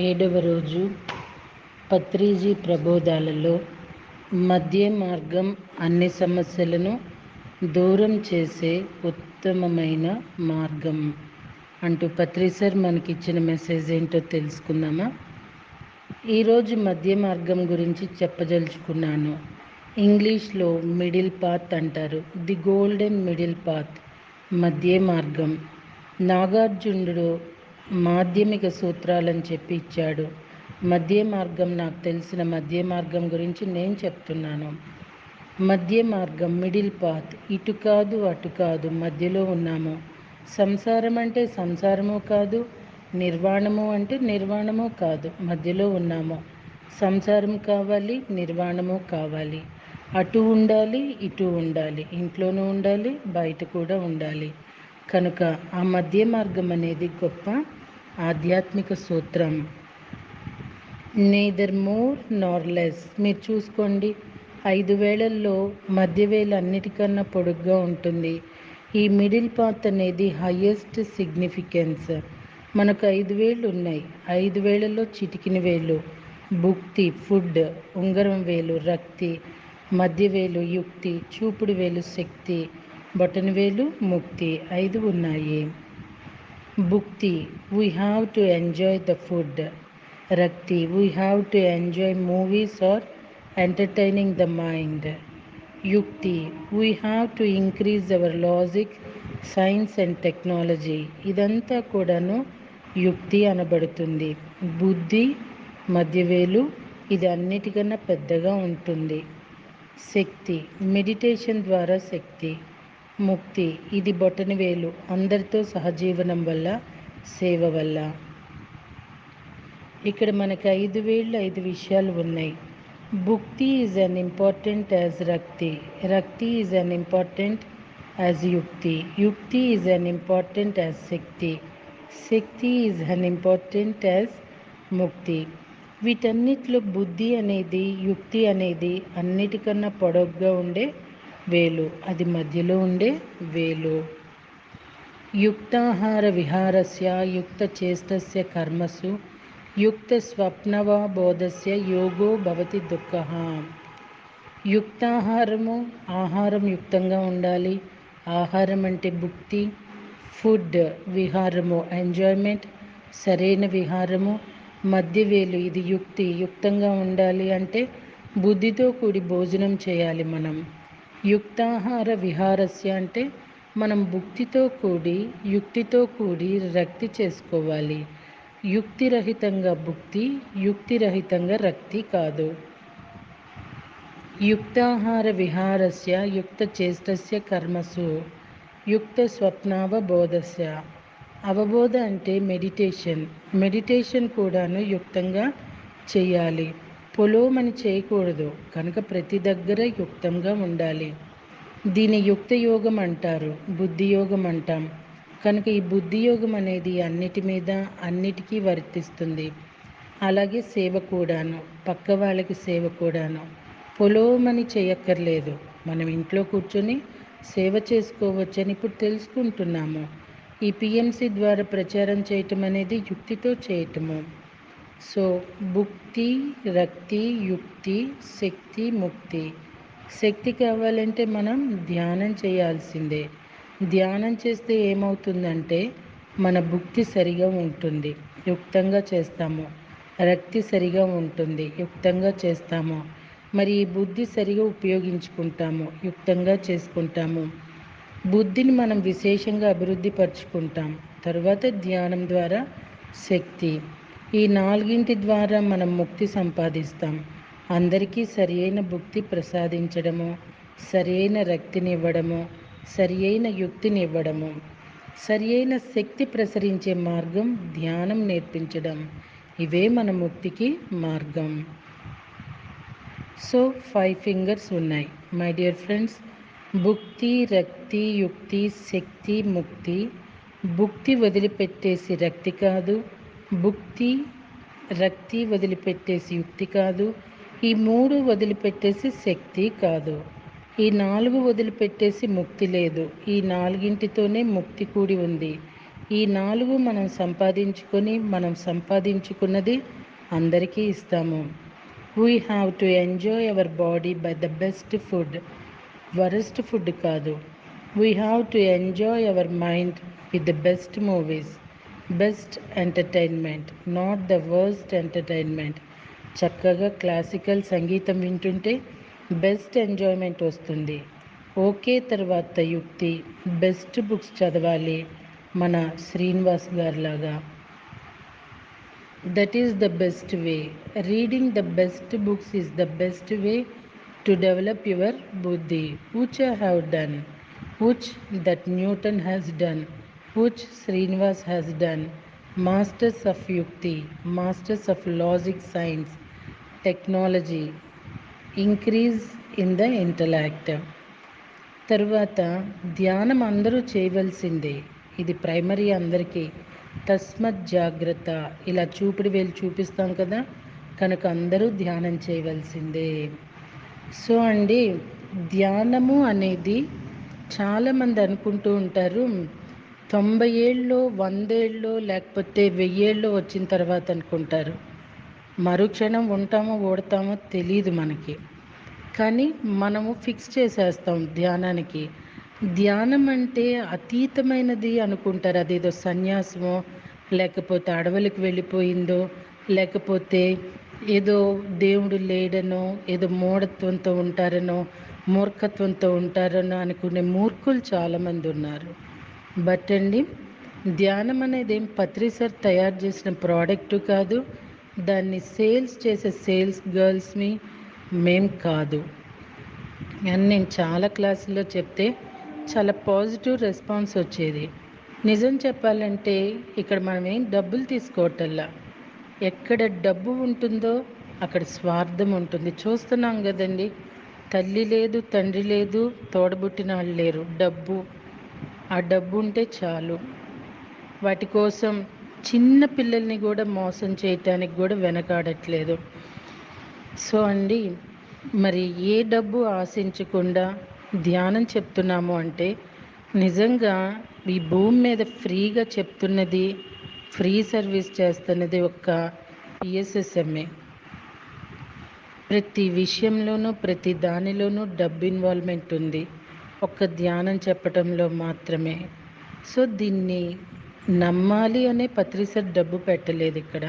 ఏడవ రోజు పత్రిజీ ప్రబోధాలలో మధ్య మార్గం అన్ని సమస్యలను దూరం చేసే ఉత్తమమైన మార్గం అంటూ పత్రిసర్ మనకిచ్చిన మెసేజ్ ఏంటో తెలుసుకుందామా. ఈరోజు మధ్య మార్గం గురించి చెప్పదలుచుకున్నాను. ఇంగ్లీష్లో మిడిల్ పాత్ అంటారు. ది గోల్డెన్ మిడిల్ పాత్, మధ్య మార్గం. నాగార్జునుడు మాధ్యమిక సూత్రాలను చెప్పి ఇచ్చాడు. మధ్య మార్గం, నాకు తెలిసిన మధ్య మార్గం గురించి నేను చెప్తున్నాను. మధ్య మార్గం, మిడిల్ పాత్. ఇటు కాదు అటు కాదు, మధ్యలో ఉన్నాము. సంసారం అంటే సంసారము కాదు, నిర్వాణము అంటే నిర్వాణము కాదు, మధ్యలో ఉన్నాము. సంసారం కావాలి, నిర్వాణము కావాలి. అటు ఉండాలి, ఇటు ఉండాలి, ఇంట్లోనూ ఉండాలి, బయట కూడా ఉండాలి. కనుక ఆ మధ్య మార్గం అనేది గొప్ప ఆధ్యాత్మిక సూత్రం. నెయిదర్ మోర్ నార్ లెస్. మీరు చూసుకోండి, 5 వేళల్లో మధ్య వేలు అన్నిటికన్నా పొడుగ్గా ఉంటుంది. ఈ మిడిల్ పాత్ అనేది హయ్యెస్ట్ సిగ్నిఫికెన్స్. మనకు 5 వేళ్ళు ఉన్నాయి. 5 వేళల్లో చిటికిన వేలు భుక్తి, ఫుడ్, ఉంగరం వేలు రక్తి, మధ్య వేలు యుక్తి, చూపుడు వేలు శక్తి, బొటన వేలు ముక్తి. 5 ఉన్నాయి. భుక్తి, we have to enjoy the food. రక్తి, we have to enjoy movies or entertaining the mind. యుక్తి, we have to increase our logic, science and technology. ఇదంతా కూడాను యుక్తి అనబడుతుంది. బుద్ధి, మధ్యవేలు, ఇది అన్నిటికన్నా పెద్దగా ఉంటుంది. శక్తి, మెడిటేషన్ ద్వారా శక్తి. ముక్తి, ఇది బొటనవేలు, అందరితో సహజీవనం వల్ల, సేవ వల్ల. ఇక్కడ మనకి 5 వేళ్ళు 5 విషయాలు ఉన్నాయి. భుక్తి ఈజ్ అన్ ఇంపార్టెంట్ యాజ్ రక్తి. రక్తి ఈజ్ అన్ ఇంపార్టెంట్ యాజ్ యుక్తి. యుక్తి is an important as Shakti. Shakti is an important as ముక్తి. వీటన్నిటిలో బుద్ధి అనేది, యుక్తి అనేది అన్నిటికన్నా పొడవుగా ఉండే వేలు, అది మధ్యలో ఉండే వేలు. యుక్తాహార విహారస్య యుక్త చేష్టస్య కర్మసు యుక్త స్వప్నవా బోధస్య యోగో భవతి దుఃఖః. యుక్తాహారము, ఆహారం యుక్తంగా ఉండాలి. ఆహారం అంటే భుక్తి. ఫుడ్, విహారము, ఎంజాయ్మెంట్, సరైన విహారము. మధ్యవేలు, ఇది యుక్తి. యుక్తంగా ఉండాలి అంటే బుద్ధితో కూడి భోజనం చేయాలి మనం. యుక్తాహార విహారస్య అంటే మనం భుక్తితో కూడి, యుక్తితో కూడి రక్తి చేసుకోవాలి. యుక్తిరహితంగా భుక్తి, యుక్తిరహితంగా రక్తి కాదు. యుక్తాహార విహారస్య యుక్త చేష్టస్య కర్మసు యుక్త స్వప్నావబోధస్య. అవబోధ అంటే మెడిటేషన్. మెడిటేషన్ కూడాను యుక్తంగా చేయాలి. పొలోమని చేయకూడదు. కనుక ప్రతి దగ్గర యుక్తంగా ఉండాలి. దీని యుక్త యోగం అంటారు, బుద్ధి యోగం అంటాం. కనుక ఈ బుద్ధి యోగం అనేది అన్నిటి మీద, అన్నిటికీ వర్తిస్తుంది. అలాగే సేవ కూడాను, పక్క వాళ్ళకి సేవ కూడాను. పొలోమని చేయక్కర్లేదు. మనం ఇంట్లో కూర్చొని సేవ చేసుకోవచ్చని ఇప్పుడు తెలుసుకుంటున్నాము. ఈ పిఎంసి ద్వారా ప్రచారం చేయటం అనేది యుక్తితో చేయటము. సో భుక్తి, రక్తి, యుక్తి, శక్తి, ముక్తి. శక్తి కావాలంటే మనం ధ్యానం చేయాల్సిందే. ధ్యానం చేస్తే ఏమవుతుందంటే మన భుక్తి సరిగా ఉంటుంది, యుక్తంగా చేస్తాము. రక్తి సరిగా ఉంటుంది, యుక్తంగా చేస్తాము. మరి ఈ బుద్ధి సరిగా ఉపయోగించుకుంటాము, యుక్తంగా చేసుకుంటాము. బుద్ధిని మనం విశేషంగా అభివృద్ధి పరుచుకుంటాం. తరువాత ధ్యానం ద్వారా శక్తి. ఈ 4 ద్వారా మనం ముక్తి సంపాదిస్తాం. అందరికీ సరి అయిన భుక్తి ప్రసాదించడము, సరి అయిన రక్తిని ఇవ్వడము, సరి అయిన యుక్తిని ఇవ్వడము, సరి అయిన శక్తి ప్రసరించే మార్గం ధ్యానం నేర్పించడం. ఇవే మన ముక్తికి మార్గం. సో 5 ఫింగర్స్ ఉన్నాయి మై డియర్ ఫ్రెండ్స్. భుక్తి, రక్తి, యుక్తి, శక్తి, ముక్తి. భుక్తి వదిలిపెట్టేసి రక్తి కాదు, భుక్తి రక్తి వదిలిపెట్టేసి యుక్తి కాదు, ఈ 3 వదిలిపెట్టేసి శక్తి కాదు, ఈ 4 వదిలిపెట్టేసి ముక్తి లేదు. ఈ 4తోనే ముక్తి కూడి ఉంది. ఈ 4 మనం సంపాదించుకున్నది అందరికీ ఇస్తాము. We have to enjoy our body by the best food, worst food కాదు. We have to enjoy our mind with the best movies, best entertainment, not the worst entertainment. చక్కగా క్లాసికల్ సంగీతం వింటుంటే బెస్ట్ ఎంజాయ్మెంట్ వస్తుంది. Okay, తర్వాత యుక్తి, best books చదవాలి మన శ్రీనివాస్ గారిలాగా. That is the best way. Reading the best books is the best way to develop your బుద్ధి, which I have done, which that Newton has done, which Srinivas has done. Masters of Yukti, masters of logic, science, technology, increase in the intellect. తరువాత ధ్యానం అందరూ చేయవలసిందే. ఇది primary అందరికీ. తస్మత్ జాగ్రత్త, ఇలా చూపుడు వేలు చూపిస్తాం కదా, కనుక అందరూ ధ్యానం చేయవలసిందే. సో అండి, ధ్యానము అనేది చాలామంది అనుకుంటూ ఉంటారు 90 ఏళ్ళు 100 ఏళ్ళు లేకపోతే 1000 ఏళ్ళు వచ్చిన తర్వాత అనుకుంటారు. మరుక్షణం ఉంటామో ఓడతామో తెలియదు మనకి. కానీ మనము ఫిక్స్ చేసేస్తాం ధ్యానానికి. ధ్యానం అంటే అతీతమైనది అనుకుంటారు. అదేదో సన్యాసమో, లేకపోతే అడవులకు వెళ్ళిపోయిందో, లేకపోతే ఏదో దేవుడు లేడనో, ఏదో మూఢత్వంతో ఉంటారనో, మూర్ఖత్వంతో ఉంటారనో అనుకునే మూర్ఖులు చాలామంది ఉన్నారు. బట్ అండి, ధ్యానం అనేది ఏం పత్రి సార్ తయారు చేసిన ప్రోడక్ట్ కాదు. దాన్ని సేల్స్ చేసే సేల్స్ గర్ల్స్ని మేం కాదు అని నేను చాలా క్లాసుల్లో చెప్తే చాలా పాజిటివ్ రెస్పాన్స్ వచ్చేది. నిజం చెప్పాలంటే ఇక్కడ మనం ఏం డబ్బులు తీసుకోవటల్లా. ఎక్కడ డబ్బు ఉంటుందో అక్కడ స్వార్థం ఉంటుంది. చూస్తున్నాం కదండి, తల్లి లేదు, తండ్రి లేదు, తోడబుట్టిన వాళ్ళు లేరు, డబ్బు. ఆ డబ్బు ఉంటే చాలు. వాటి కోసం చిన్న పిల్లల్ని కూడా మోసం చేయటానికి కూడా వెనకాడట్లేదు. సో అండి, మరి ఏ డబ్బు ఆశించకుండా ధ్యానం చెప్తున్నాము అంటే, నిజంగా ఈ భూమి మీద ఫ్రీగా చెప్తున్నది, ఫ్రీ సర్వీస్ చేస్తున్నది ఒక్క పిఎస్ఎస్ఎంఏ. ప్రతి విషయంలోనూ ప్రతి దానిలోనూ డబ్బు ఇన్వాల్వ్మెంట్ ఉంది, ఒక్క ధ్యానం చెప్పటంలో మాత్రమే. సో దీన్ని నమ్మాలి అనే పత్రిసర్ డబ్బు పెట్టలేదు ఇక్కడ.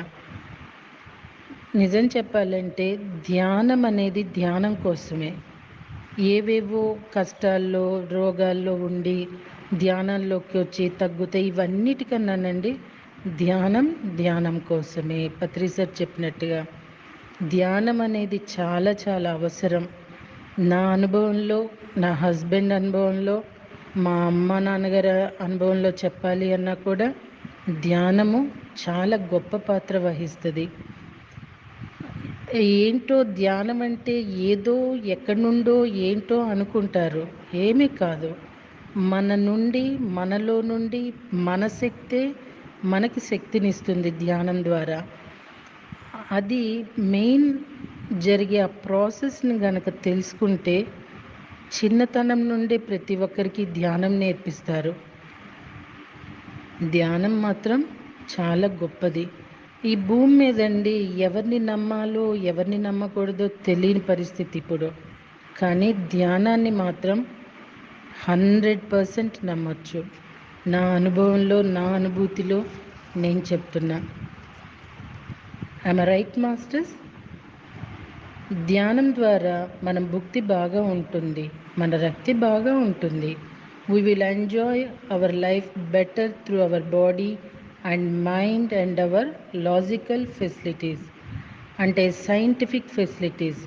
నిజం చెప్పాలంటే ధ్యానం అనేది ధ్యానం కోసమే. ఏవేవో కష్టాల్లో రోగాల్లో ఉండి ధ్యానంలోకి వచ్చి తగ్గుతాయి, ఇవన్నిటికన్నానండి ధ్యానం ధ్యానం కోసమే. పత్రిసర్ చెప్పినట్టుగా ధ్యానం అనేది చాలా చాలా అవసరం. నా అనుభవంలో, నా హస్బెండ్ అనుభవంలో, మా అమ్మ నాన్నగారి అనుభవంలో చెప్పాలి అన్నా కూడా ధ్యానము చాలా గొప్ప పాత్ర వహిస్తుంది. ఏంటో ధ్యానం అంటే ఏదో ఎక్కడి నుండో ఏంటో అనుకుంటారు. ఏమీ కాదు, మన నుండి, మనలో నుండి మన శక్తే మనకి శక్తినిస్తుంది ధ్యానం ద్వారా. అది మెయిన్ జరిగే ఆ ప్రాసెస్ని గనక తెలుసుకుంటే చిన్నతనం నుండి ప్రతి ఒక్కరికి ధ్యానం నేర్పిస్తారు. ధ్యానం మాత్రం చాలా గొప్పది. ఈ భూమి మీదండి ఎవరిని నమ్మాలో ఎవరిని నమ్మకూడదో తెలియని పరిస్థితి ఇప్పుడు. కానీ ధ్యానాన్ని మాత్రం 100% నమ్మొచ్చు. నా అనుభవంలో, నా అనుభూతిలో నేను చెప్తున్నా. I'm right masters? ధ్యానం ద్వారా మన భుక్తి బాగా ఉంటుంది, మన రక్తి బాగా ఉంటుంది. We will enjoy our life better through our body and mind and our logical facilities, అంటే scientific facilities,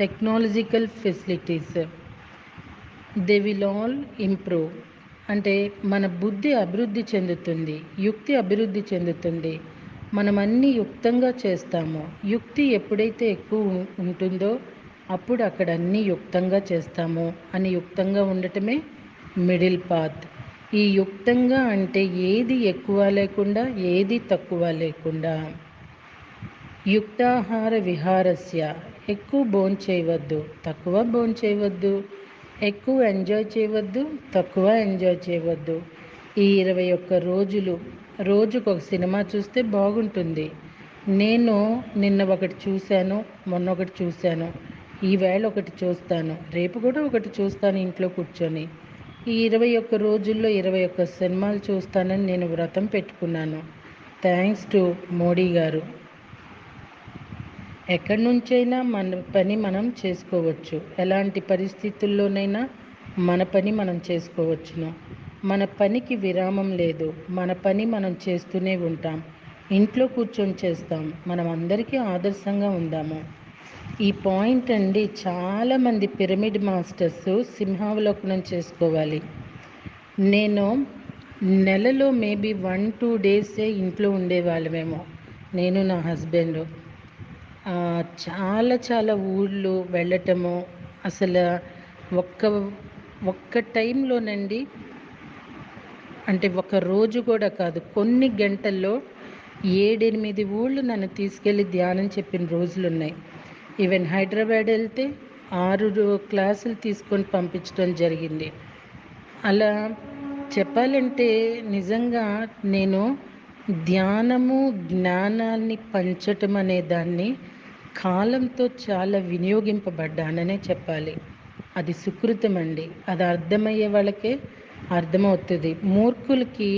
technological facilities, they will all improve. అంటే మన బుద్ధి అభివృద్ధి చెందుతుంది, యుక్తి అభివృద్ధి చెందుతుంది. మనం అన్నీ యుక్తంగా చేస్తాము. యుక్తి ఎప్పుడైతే ఎక్కువ ఉంటుందో అప్పుడు అక్కడ అన్నీ యుక్తంగా చేస్తాము. అని యుక్తంగా ఉండటమే మిడిల్ పాత్. ఈ యుక్తంగా అంటే ఏది ఎక్కువ లేకుండా, ఏది తక్కువ లేకుండా. యుక్తాహార విహారస్య, ఎక్కువ భోంచేయవద్దు, తక్కువ భోంచేయవద్దు, ఎక్కువ ఎంజాయ్ చేయవద్దు, తక్కువ ఎంజాయ్ చేయవద్దు. ఈ 21 రోజులు రోజుకు ఒక సినిమా చూస్తే బాగుంటుంది. నేను నిన్న ఒకటి చూశాను, మొన్న ఒకటి చూశాను, ఈవేళ ఒకటి చూస్తాను, రేపు కూడా ఒకటి చూస్తాను ఇంట్లో కూర్చొని. ఈ 21 రోజుల్లో 21 సినిమాలు చూస్తానని నేను వ్రతం పెట్టుకున్నాను. థ్యాంక్స్ టు మోడీ గారు. ఎక్కడి నుంచైనా మన పని మనం చేసుకోవచ్చు. ఎలాంటి పరిస్థితుల్లోనైనా మన పని మనం చేసుకోవచ్చును. మన పనికి విరామం లేదు. మన పని మనం చేస్తూనే ఉంటాం. ఇంట్లో కూర్చొని చేస్తాం. మనం అందరికీ ఆదర్శంగా ఉందాము. ఈ పాయింట్ అండి, చాలామంది పిరమిడ్ మాస్టర్స్ సింహావలోకనం చేసుకోవాలి. నేను నెలలో మేబీ 1-2 డేసే ఇంట్లో ఉండేవాళ్ళమేమో, నేను నా హస్బెండ్. చాలా చాలా ఊళ్ళు వెళ్ళటము, అసలు ఒక్క ఒక్క టైంలోనండి, అంటే ఒక రోజు కూడా కాదు, కొన్ని గంటల్లో 7-8 ఊళ్ళు నన్ను తీసుకెళ్ళి ధ్యానం చెప్పిన రోజులు ఉన్నాయి. ఈవెన్ హైదరాబాద్ వెళ్తే 6 క్లాసులు తీసుకొని పంపించడం జరిగింది. అలా చెప్పాలంటే నిజంగా నేను ధ్యానము, జ్ఞానాన్ని పంచటం అనే దాన్ని కాలంతో చాలా వినియోగింపబడ్డాననే చెప్పాలి. అది సుకృతం అండి. అది అర్థమయ్యే వాళ్ళకే అర్థమవుతుంది. మూర్ఖులకి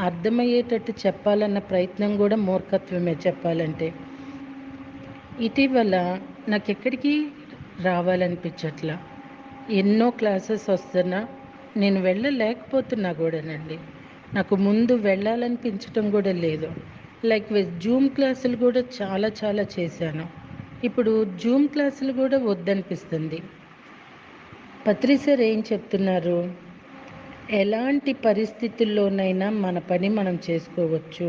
అర్థమయ్యేటట్టు చెప్పాలన్న ప్రయత్నం కూడా మూర్ఖత్వమే చెప్పాలంటే. ఇటీవల నాకు ఎక్కడికి రావాలనిపించట్లా. ఎన్నో క్లాసెస్ వస్తున్నా నేను వెళ్ళలేకపోతున్నా కూడానండి. నాకు ముందు వెళ్ళాలనిపించటం కూడా లేదు. లైక్ జూమ్ క్లాసులు కూడా చాలా చాలా చేశాను. ఇప్పుడు జూమ్ క్లాసులు కూడా వద్దనిపిస్తుంది. పత్రి సార్ ఏం చెప్తున్నారు? ఎలాంటి పరిస్థితుల్లోనైనా మన పని మనం చేసుకోవచ్చు,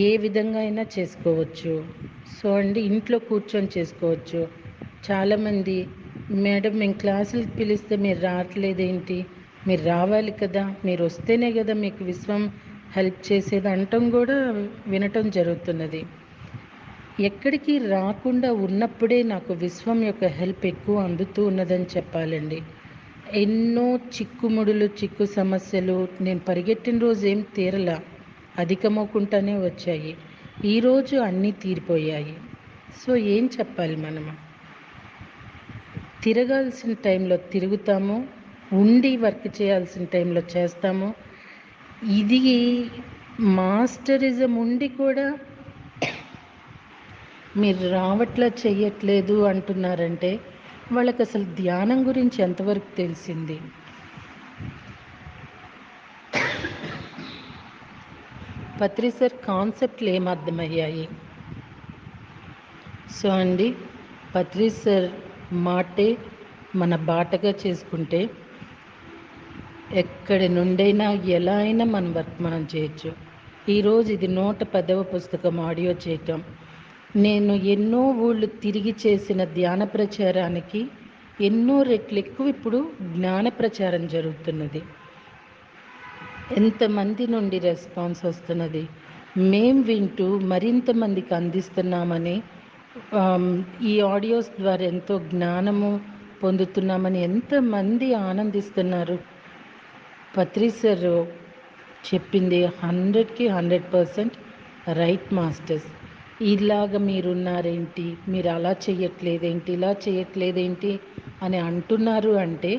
ఏ విధంగా అయినా చేసుకోవచ్చు. సో అండి, ఇంట్లో కూర్చొని చేసుకోవచ్చు. చాలామంది, మేడం మేము క్లాసులకు పిలిస్తే మీరు రావట్లేదేంటి, మీరు రావాలి కదా, మీరు వస్తేనే కదా మీకు విశ్వం హెల్ప్ చేసేది అంటం కూడా వినటం జరుగుతున్నది. ఎక్కడికి రాకుండా ఉన్నప్పుడే నాకు విశ్వం యొక్క హెల్ప్ ఎక్కువ అందుతూ ఉన్నదని చెప్పాలండి. ఎన్నో చిక్కుముడులు, చిక్కు సమస్యలు నేను పరిగెట్టిన రోజు ఏం తీరలా, అధికమవుకుంటానే వచ్చాయి. ఈరోజు అన్నీ తీరిపోయాయి. సో ఏం చెప్పాలి మనము? తిరగాల్సిన టైంలో తిరుగుతాము, ఉండి వర్క్ చేయాల్సిన టైంలో చేస్తాము. ఇది మాస్టరిజం ఉండి కూడా మీరు రావట్లా, చెయ్యట్లేదు అంటున్నారంటే వాళ్ళకి అసలు ధ్యానం గురించి ఎంతవరకు తెలిసింది? పత్రి సార్ కాన్సెప్ట్లు ఏం అర్థమయ్యాయి? సో అండి, పత్రి సార్ మాటే మన బాటగా చేసుకుంటే ఎక్కడి నుండైనా ఎలా అయినా మన వర్క్ మనం చేయొచ్చు. ఈరోజు ఇది 110వ పుస్తకం ఆడియో చేయటం. నేను ఎన్నో ఊళ్ళు తిరిగి చేసిన ధ్యాన ప్రచారానికి ఎన్నో రెట్లు ఎక్కువ ఇప్పుడు జ్ఞాన ప్రచారం జరుగుతున్నది. ఎంతమంది నుండి రెస్పాన్స్ వస్తున్నది, మేం వింటూ మరింత మందికి అందిస్తున్నామని, ఈ ఆడియోస్ ద్వారా ఎంతో జ్ఞానము పొందుతున్నామని ఎంతమంది ఆనందిస్తున్నారు. పత్రి సార్ చెప్పింది 100కి 100% రైట్ మాస్టర్స్. ఇలాగ మీరున్నారేంటి, మీరు అలా చెయ్యట్లేదేంటి, ఇలా చెయ్యట్లేదేంటి అని అంటున్నారు అంటే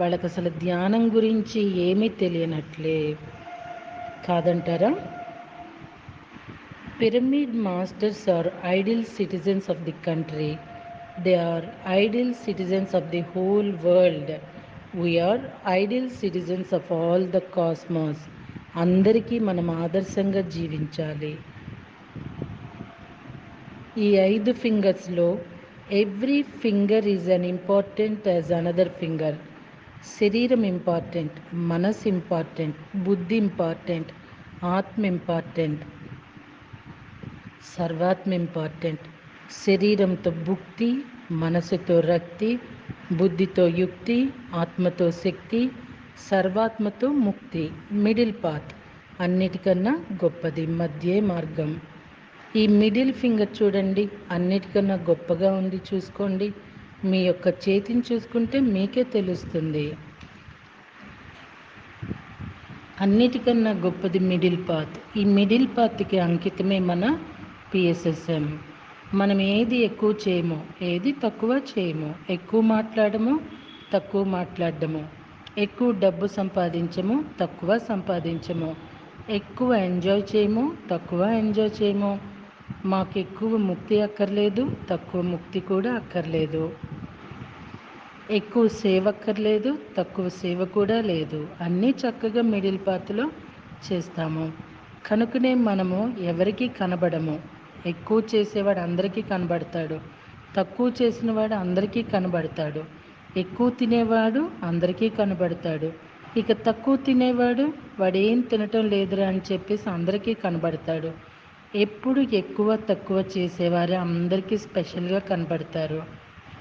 వాళ్ళకి అసలు ధ్యానం గురించి ఏమీ తెలియనట్లే కాదంటారా? Pyramid masters are ideal citizens of the country. They are ideal citizens of the whole world. We are ideal citizens of all the cosmos. అందరికీ మనం ఆదర్శంగా జీవించాలి. ఈ 5 ఫింగర్స్లో every finger is an important as another finger. శరీరం important, మనసు important, బుద్ధి important, ఆత్మ ఇంపార్టెంట్, సర్వాత్మ ఇంపార్టెంట్. శరీరంతో భుక్తి, మనసుతో రక్తి, బుద్ధితో యుక్తి, ఆత్మతో శక్తి, సర్వాత్మతో ముక్తి. మిడిల్ పాత్ అన్నిటికన్నా గొప్పది, మధ్య మార్గం. ఈ మిడిల్ ఫింగర్ చూడండి, అన్నిటికన్నా గొప్పగా ఉంది. చూసుకోండి, మీ యొక్క చేతిని చూసుకుంటే మీకే తెలుస్తుంది. అన్నిటికన్నా గొప్పది మిడిల్ పాత్. ఈ మిడిల్ పాత్కి అంకితమే మన పిఎస్ఎస్ఎం. మనం ఏది ఎక్కువ చేయము, ఏది తక్కువ చేయము, ఎక్కువ మాట్లాడము, తక్కువ మాట్లాడము, ఎక్కువ డబ్బు సంపాదించము, తక్కువ సంపాదించము, ఎక్కువ ఎంజాయ్ చేయము, తక్కువ ఎంజాయ్ చేయము, మాకు ఎక్కువ ముక్తి అక్కర్లేదు, తక్కువ ముక్తి కూడా అక్కర్లేదు, ఎక్కువ సేవ అక్కర్లేదు, తక్కువ సేవ కూడా లేదు, అన్నీ చక్కగా మిడిల్ పాత్లో చేస్తాము. కనుకనే మనము ఎవరికి కనబడము. ఎక్కువ చేసేవాడు అందరికీ కనబడతాడు, తక్కువ చేసిన వాడు అందరికీ కనబడతాడు, ఎక్కువ తినేవాడు అందరికీ కనబడతాడు, ఇక తక్కువ తినేవాడు వాడేం తినటం లేదురా అని చెప్పేసి అందరికీ కనబడతాడు. ఎప్పుడు ఎక్కువ తక్కువ చేసేవారే అందరికీ స్పెషల్గా కనబడతారు.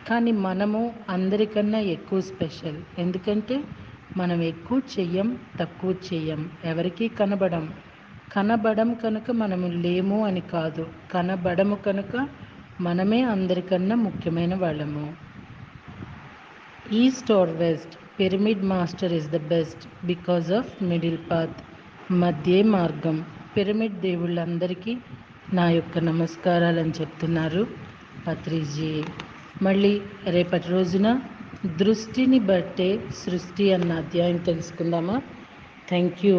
కానీ మనము అందరికన్నా ఎక్కువ స్పెషల్. ఎందుకంటే మనం ఎక్కువ చెయ్యం, తక్కువ చెయ్యం, ఎవరికీ కనబడం కనుక మనము లేము అని కాదు, కనబడము కనుక మనమే అందరికన్నా ముఖ్యమైన వాళ్ళము. East or west, pyramid master is the best because of middle path. మధ్య మార్గం. పిరమిడ్ దేవుళ్ళందరికీ నా యొక్క నమస్కారాలని చెప్తున్నారు పత్రిజీ. మళ్ళీ రేపటి రోజున దృష్టిని బట్టే సృష్టి అన్న అధ్యాయం తెలుసుకుందామా? Thank you.